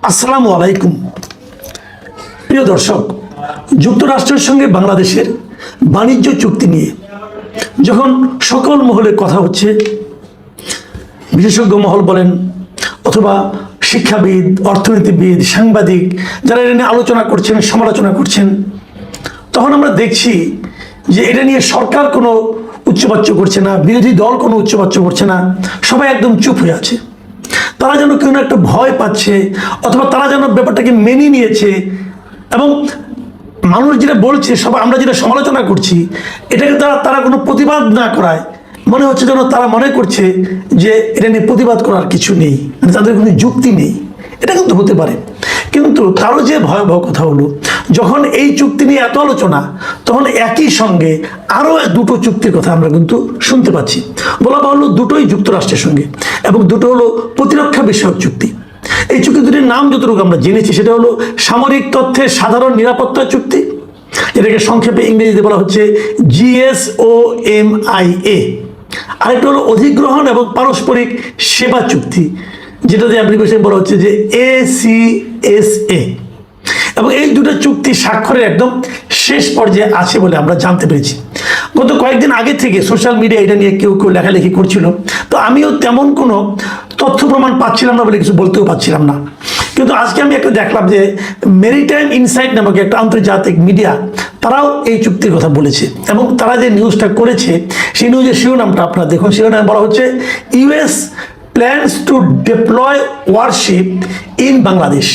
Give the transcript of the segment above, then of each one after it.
আসসালামু আলাইকুম প্রিয় দর্শক, যুক্তরাষ্ট্রের সঙ্গে বাংলাদেশের বাণিজ্য চুক্তি নিয়ে যখন সকল মহলে কথা হচ্ছে, বিশেষজ্ঞ মহল বলেন অথবা শিক্ষাবিদ, অর্থনীতিবিদ, সাংবাদিক যারা এটা নিয়ে আলোচনা করছেন, সমালোচনা করছেন, তখন আমরা দেখছি যে এটা নিয়ে সরকার কোনো উচ্চবাচ্য করছে না, বিরোধী দল কোনো উচ্চবাচ্য করছে না, সবাই একদম চুপ হয়ে আছে। তারা যেন কেউ একটা ভয় পাচ্ছে অথবা তারা যেন ব্যাপারটাকে মেনে নিয়েছে এবং মানুষ যেটা বলছে, সবাই আমরা যেটা সমালোচনা করছি, এটাকে তারা কোনো প্রতিবাদ না করায় মনে হচ্ছে যেন তারা মনে করছে যে এটা নিয়ে প্রতিবাদ করার কিছু নেই, মানে তাদের কোনো যুক্তি নেই। এটা কিন্তু হতে পারে, কিন্তু তারও যে ভয়াবহ কথা হলো, যখন এই চুক্তি নিয়ে এত আলোচনা, তখন একই সঙ্গে আরও দুটো চুক্তির কথা আমরা কিন্তু শুনতে পাচ্ছি। বলা হলো দুটোই যুক্তরাষ্ট্রের সঙ্গে, এবং দুটো হলো প্রতিরক্ষা বিষয়ক চুক্তি। এই চুক্তি দুটির নাম যতটুকু আমরা জেনেছি সেটা হলো সামরিক তথ্যের সাধারণ নিরাপত্তা চুক্তি, এটাকে সংক্ষেপে ইংরেজিতে বলা হচ্ছে GSOMIA। আরেকটা হলো অধিগ্রহণ এবং পারস্পরিক সেবা চুক্তি, যেটাতে অ্যাপ্লিকেশন বলা হচ্ছে যে ACSA। এবং এই দুটো চুক্তি স্বাক্ষরের একদম শেষ পর্যায়ে আছে বলে আমরা জানতে পেরেছি। গত কয়েকদিন আগে থেকে সোশ্যাল মিডিয়া এটা নিয়ে কেউ কেউ লেখালেখি করছিল, তো আমিও তেমন কোনো তথ্য প্রমাণ পাচ্ছিলাম না বলে কিছু বলতেও পারছিলাম না। কিন্তু আজকে আমি একটা দেখলাম যে মেরিটাইম ইনসাইট নামক একটা আন্তর্জাতিক মিডিয়া, তারাও এই চুক্তির কথা বলেছে, এবং তারা যে নিউজটা করেছে সেই নিউজের শিরোনামটা আপনারা দেখুন। শিরোনামে বলা হচ্ছে US plans to deploy warship in Bangladesh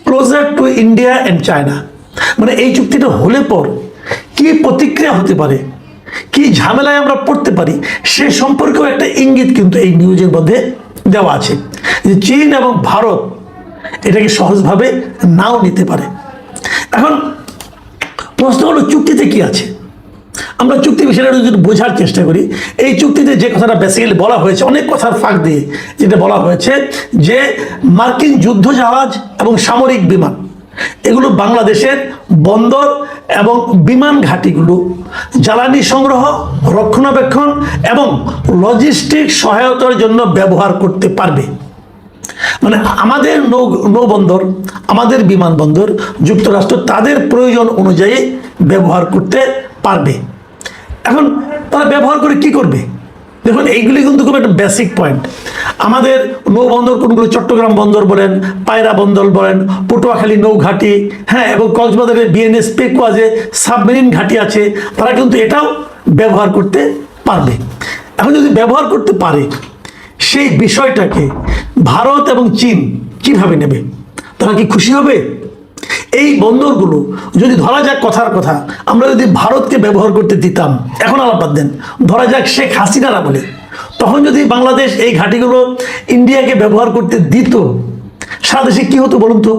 closer to India and China। মানে এই চুক্তিটা হলে পর কি প্রতিক্রিয়া হতে পারে, কি ঝামেলায় আমরা পড়তে পারি, সে সম্পর্কেও একটা ইঙ্গিত কিন্তু এই নিউজের মধ্যে দেওয়া আছে, যে চীন এবং ভারত এটাকে সহজভাবে নাও নিতে পারে। এখন প্রশ্ন হলো চুক্তিতে কি আছে। আমরা চুক্তি বিষয়টা যদি বোঝার চেষ্টা করি, এই চুক্তিতে যে কথাটা বেসিক্যালি বলা হয়েছে, অনেক কথার ফাঁক দিয়ে যেটা বলা হয়েছে যে মার্কিন যুদ্ধ জাহাজ এবং সামরিক বিমান এগুলো বাংলাদেশের বন্দর এবং বিমান ঘাঁটিগুলো জ্বালানি সংগ্রহ, রক্ষণাবেক্ষণ এবং লজিস্টিক সহায়তার জন্য ব্যবহার করতে পারবে। মানে আমাদের নৌবন্দর, আমাদের বিমানবন্দর যুক্তরাষ্ট্র তাদের প্রয়োজন অনুযায়ী ব্যবহার করতে পারবে। এখন তারা ব্যবহার করে কি করবে? দেখুন, এইগুলি কিন্তু খুব একটা বেসিক পয়েন্ট। আমাদের নৌবন্দর কোনগুলো, চট্টগ্রাম বন্দর বলেন, পায়রা বন্দর বলেন, পটুয়াখালী নৌঘাটি, হ্যাঁ, এবং কক্সবাজারের বিএনএস পেকুয়া যে সাবমেরিন ঘাঁটি আছে, তারা কিন্তু এটাও ব্যবহার করতে পারবে। এখন যদি ব্যবহার করতে পারে, সেই বিষয়টাকে ভারত এবং চীন কিভাবে নেবে? তারা কি খুশি হবে? এই বন্দরগুলো যদি ধরা যাক, কথার কথা, আমরা যদি ভারতকে ব্যবহার করতে দিতাম, এখন আলাপাত দেন, ধরা যাক শেখ হাসিনারা বলে, তখন যদি বাংলাদেশ এই ঘাঁটিগুলো ইন্ডিয়াকে ব্যবহার করতে দিত, সারা দেশে কি হতো বলুন তো?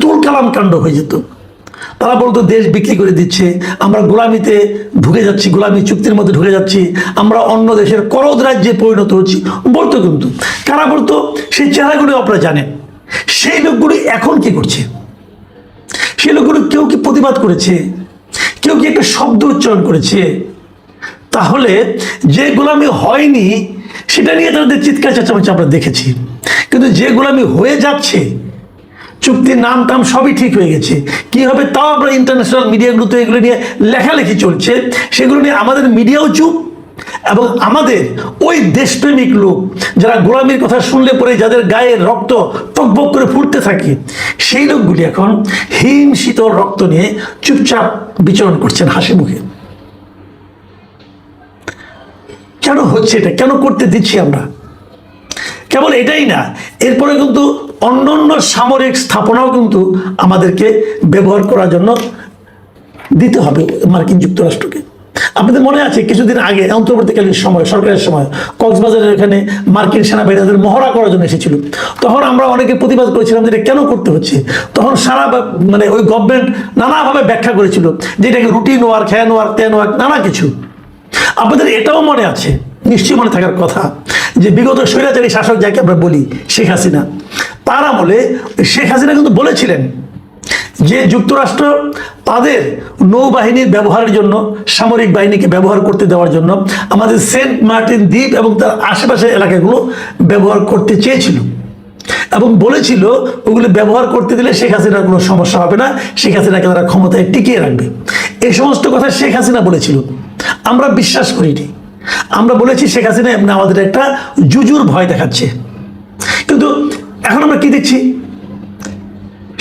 তুলকালাম কাণ্ড হয়ে যেত। তারা বলতো দেশ বিক্রি করে দিচ্ছে, আমরা গোলামিতে ঢুকে যাচ্ছি, গোলামি চুক্তির মধ্যে ঢুকে যাচ্ছি, আমরা অন্য দেশের করদ রাজ্যে পরিণত হচ্ছি বলতো। কিন্তু কারা বলতো? সেই চেহারাগুলো আপনারা জানেন। সেই লোকগুলি এখন কি করছে? সেই লোকগুলো কেউ কি প্রতিবাদ করেছে? কেউ কি একটা শব্দ উচ্চারণ করেছে? তাহলে যে গোলামি হয়নি সেটা নিয়ে তাদের চিৎকার চেঁচামেচি আমরা দেখেছি, কিন্তু যে গোলামি হয়ে যাচ্ছে, চুক্তির নাম টাম সবই ঠিক হয়ে গেছে, কি হবে তাও আমরা ইন্টারন্যাশনাল মিডিয়াগুলোতে এগুলো নিয়ে লেখালেখি চলছে, সেগুলো নিয়ে আমাদের মিডিয়াও চুপ। এবং আমাদের ওই দেশপ্রেমিক লোক যারা গোলামির কথা শুনলে পরে যাদের গায়ের রক্ত টকবক করে ফুটতে থাকে, সেই লোকগুলি এখন হিম শীতল রক্ত নিয়ে চুপচাপ বিচরণ করছেন হাসি মুখে। কেন হচ্ছে এটা? কেন করতে দিচ্ছি আমরা? কেবল এটাই না, এরপরে কিন্তু অন্যান্য সামরিক স্থাপনাও কিন্তু আমাদেরকে ব্যবহার করার জন্য দিতে হবে মার্কিন যুক্তরাষ্ট্রকে। আপনাদের মনে আছে কিছুদিন আগে অন্তর্বর্তীকালীন সময়, সরকারের সময়, কক্সবাজারের এখানে মার্কিন সেনাবাহিনীদের মহড়া করার জন্য এসেছিল। তখন আমরা অনেকে প্রতিবাদ করেছিলাম যে এটা কেন করতে হচ্ছে। তখন সারা মানে ওই গভর্নমেন্ট নানাভাবে ব্যাখ্যা করেছিল যে এটাকে রুটিন ওয়ার্ক, হ্যান ওয়ার্ক, ত্যান ওয়ার্ক, নানা কিছু। আপনাদের এটাও মনে আছে, নিশ্চয়ই মনে থাকার কথা, যে বিগত স্বৈরাচারী শাসক যাকে আমরা বলি শেখ হাসিনা, তার আমলে শেখ হাসিনা কিন্তু বলেছিলেন যে যুক্তরাষ্ট্র তাদের নৌবাহিনীর ব্যবহারের জন্য, সামরিক বাহিনীকে ব্যবহার করতে দেওয়ার জন্য আমাদের সেন্ট মার্টিন দ্বীপ এবং তার আশেপাশের এলাকাগুলো ব্যবহার করতে চেয়েছিল। এবং বলেছিল ওগুলি ব্যবহার করতে দিলে শেখ হাসিনার কোনো সমস্যা হবে না, শেখ হাসিনাকে তারা ক্ষমতায় টিকিয়ে রাখবে। এই সমস্ত কথা শেখ হাসিনা বলেছিল, আমরা বিশ্বাস করিনি। আমরা বলেছি শেখ হাসিনা এমনি আমাদের একটা জুজুর ভয় দেখাচ্ছে। কিন্তু এখন আমরা কি দেখছি,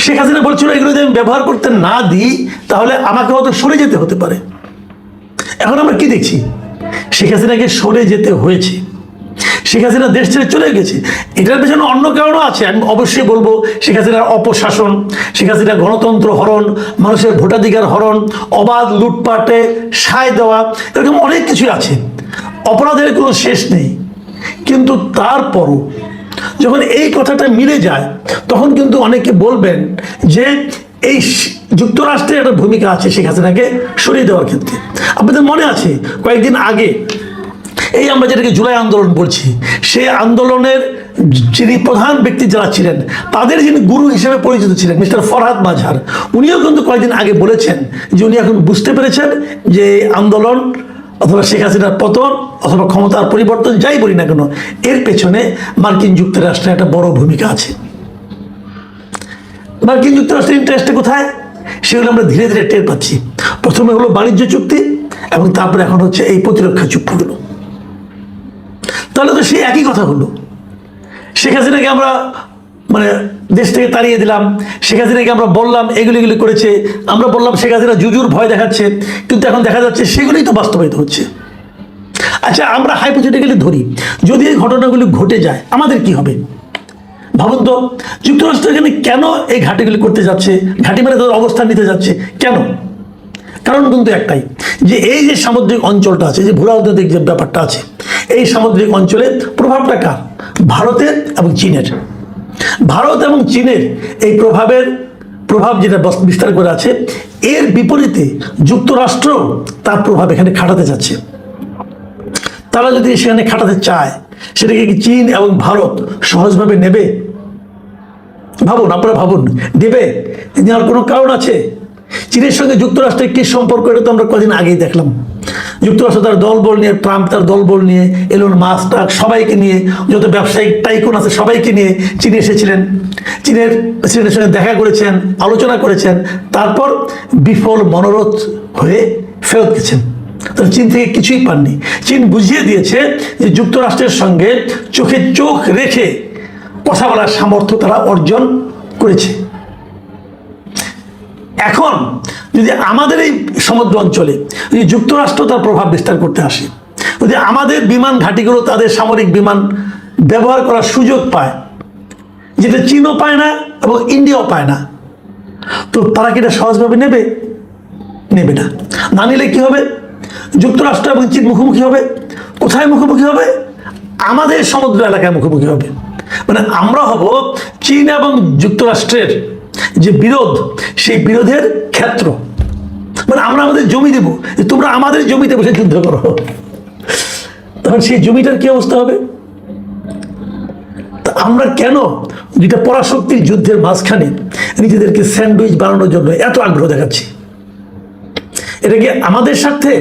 শেখ হাসিনা বলছিল এগুলো যদি আমি ব্যবহার করতে না দিই তাহলে আমাকে হয়তো সরে যেতে হতে পারে। এখন আমরা কি দেখছি, শেখ হাসিনাকে সরে যেতে হয়েছে, শেখ হাসিনা দেশ ছেড়ে চলে গেছে। এটার পেছনে অন্য কারণও আছে, আমি অবশ্যই বলবো। শেখ হাসিনার অপশাসন, শেখ হাসিনার গণতন্ত্র হরণ, মানুষের ভোটাধিকার হরণ, অবাধ লুটপাটে সায় দেওয়া, এরকম অনেক কিছুই আছে। অপরাধের কোনো শেষ নেই। কিন্তু তারপরও যখন এই কথাটা মিলে যায় তখন কিন্তু অনেকে বলবেন যে এই যুক্তরাষ্ট্রের একটা ভূমিকা আছে শেখ হাসিনাকে সরিয়ে দেওয়ার ক্ষেত্রে। আপনাদের মনে আছে কয়েকদিন আগে এই আমরা যেটাকে জুলাই আন্দোলন বলছি, সেই আন্দোলনের যিনি প্রধান ব্যক্তি যারা ছিলেন, তাদের যিনি গুরু হিসেবে পরিচিত ছিলেন মিস্টার ফরহাদ মাজহার, উনিও কিন্তু কয়েকদিন আগে বলেছেন যে উনি এখন বুঝতে পেরেছেন যে আন্দোলন অথবা শেখ হাসিনার পতন অথবা ক্ষমতার পরিবর্তন যাই বলি না কেন, এর পেছনে মার্কিন যুক্তরাষ্ট্রের একটা বড় ভূমিকা আছে। মার্কিন যুক্তরাষ্ট্রের ইন্টারেস্টে কোথায়, সেগুলো আমরা ধীরে ধীরে টের পাচ্ছি। প্রথমে হলো বাণিজ্য চুক্তি এবং তারপরে এখন হচ্ছে এই প্রতিরক্ষা চুক্তিগুলো। তাহলে তো সেই একই কথা হলো, শেখ হাসিনাকে আমরা মানে দেশ থেকে তাড়িয়ে দিলাম, শেখ হাসিনাকে আমরা বললাম এগুলি করেছে, আমরা বললাম শেখ হাসিনা জুজুর ভয় দেখাচ্ছে, কিন্তু এখন দেখা যাচ্ছে সেগুলোই তো বাস্তবায়িত হচ্ছে। আচ্ছা, আমরা হাইপোথেটিক্যালি ধরি যদি এই ঘটনাগুলি ঘটে যায় আমাদের কি হবে? ভাবুন তো, যুক্তরাষ্ট্র এখানে কেন এই ঘাটিগুলি করতে যাচ্ছে, ঘাটি মানে তাদের অবস্থান নিতে যাচ্ছে কেন? কারণ কিন্তু একটাই, যে এই যে সামুদ্রিক অঞ্চলটা আছে, যে ভূরাজনৈতিক যে ব্যাপারটা আছে, এই সামুদ্রিক অঞ্চলে প্রভাবটা কার? ভারতের এবং চীনের। ভারত এবং চীনের এই প্রভাব যেটা বিস্তার করে আছে, এর বিপরীতে যুক্তরাষ্ট্র তার প্রভাব এখানে খাটাতে যাচ্ছে। তারা যদি সেখানে খাটাতে চায়, সেটাকে কি চীন এবং ভারত সহজভাবে নেবে? ভাবুন, আপনারা ভাবুন, দেবে? নেওয়ার কোনো কারণ আছে? চীনের সঙ্গে যুক্তরাষ্ট্রের কি সম্পর্ক, এটা তো আমরা কদিন আগেই দেখলাম। যুক্তরাষ্ট্র তার দলবল নিয়ে, ট্রাম্প তার দলবল নিয়ে, এলন মাস্ক সবাইকে নিয়ে, যত ব্যবসায়িক টাইকুন আছে সবাইকে নিয়ে চীনে এসেছিলেন, চীনের প্রেসিডেন্টের সঙ্গে দেখা করেছেন, আলোচনা করেছেন, তারপর বিফল মনোরথ হয়ে ফেরত গেছেন। তাহলে চীন থেকে কিছুই পাননি। চীন বুঝিয়ে দিয়েছে যে যুক্তরাষ্ট্রের সঙ্গে চোখে চোখ রেখে কথা বলার সামর্থ্য তারা অর্জন করেছে। এখন যদি আমাদের এই সমুদ্র অঞ্চলে যদি যুক্তরাষ্ট্র তার প্রভাব বিস্তার করতে আসে, যদি আমাদের বিমান ঘাঁটিগুলো তাদের সামরিক বিমান ব্যবহার করার সুযোগ পায়, যেটা চীনও পায় না এবং ইন্ডিয়াও পায় না, তো তারা কি এটা সহজভাবে নেবে? নেবে না। না নিলে কি হবে? যুক্তরাষ্ট্র এবং চীন মুখোমুখি হবে। কোথায় মুখোমুখি হবে? আমাদের সমুদ্র এলাকায় মুখোমুখি হবে। মানে আমরা হব চীন এবং যুক্তরাষ্ট্রের যে বিরোধ, সেই বিরোধের ক্ষেত্র। মানে আমরা আমাদের জমি দেব, যে তোমরা আমাদের জমিতে বসে যুদ্ধ করো। তখন সেই জমিটার কি অবস্থা হবে? তা আমরা কেন যেটা পরাশক্তির যুদ্ধের মাঝখানে নিজেদেরকে স্যান্ডউইচ বানানোর জন্য এত আগ্রহ দেখাচ্ছি? এটা কি আমাদের স্বার্থে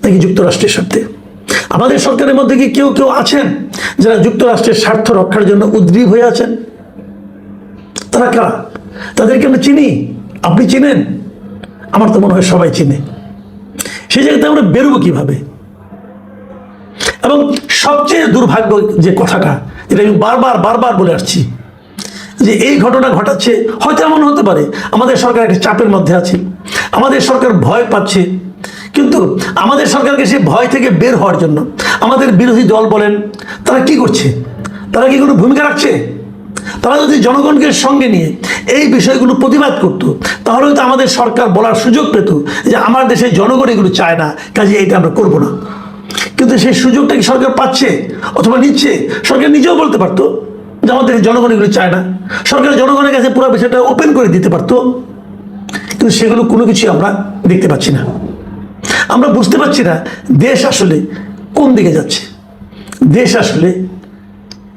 নাকি যুক্তরাষ্ট্রের স্বার্থে? আমাদের সরকারের মধ্যে কি কেউ আছেন যারা যুক্তরাষ্ট্রের স্বার্থ রক্ষার জন্য উদ্গ্রীব হয়ে আছেন? তারা কারা? তাদেরকে আমরা চিনি, আপনি চিনেন, আমার তো মনে হয় সবাই চিনে। সেই জায়গাতে আমরা বেরোবো কিভাবে? এবং সবচেয়ে দুর্ভাগ্য যে কথাটা, যেটা আমি বারবার বলে আসছি, যে এই ঘটনা ঘটাচ্ছে, হয়তো এমন হতে পারে আমাদের সরকার একটা চাপের মধ্যে আছে, আমাদের সরকার ভয় পাচ্ছে, কিন্তু আমাদের সরকারকে সেই ভয় থেকে বের হওয়ার জন্য আমাদের বিরোধী দল বলেন, তারা কি করছে? তারা কি কোনো ভূমিকা রাখছে? তারা যদি জনগণকে সঙ্গে নিয়ে এই বিষয়গুলো প্রতিবাদ করত, তাহলে তো আমাদের সরকার বলার সুযোগ পেত যে আমার দেশের জনগণ এগুলো চায় না, কাজে এটা আমরা করব না। কিন্তু সেই সুযোগটা কি সরকার পাচ্ছে অথবা নিচ্ছে? সরকার নিজেও বলতে পারতো যে আমাদের জনগণ এগুলো চায় না, সরকার জনগণের কাছে পুরো বিষয়টা ওপেন করে দিতে পারতো। কিন্তু সেগুলো কোনো কিছু আমরা দেখতে পাচ্ছি না। আমরা বুঝতে পারছি না দেশ আসলে কোন দিকে যাচ্ছে, দেশ আসলে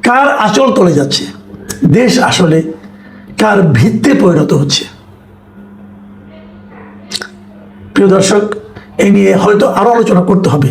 কার আঁচল তলে যাচ্ছে, দেশ আসলে কার ভিত্তিতে পরিণত হচ্ছে। প্রিয় দর্শক, এই নিয়ে হয়তো আরো আলোচনা করতে হবে।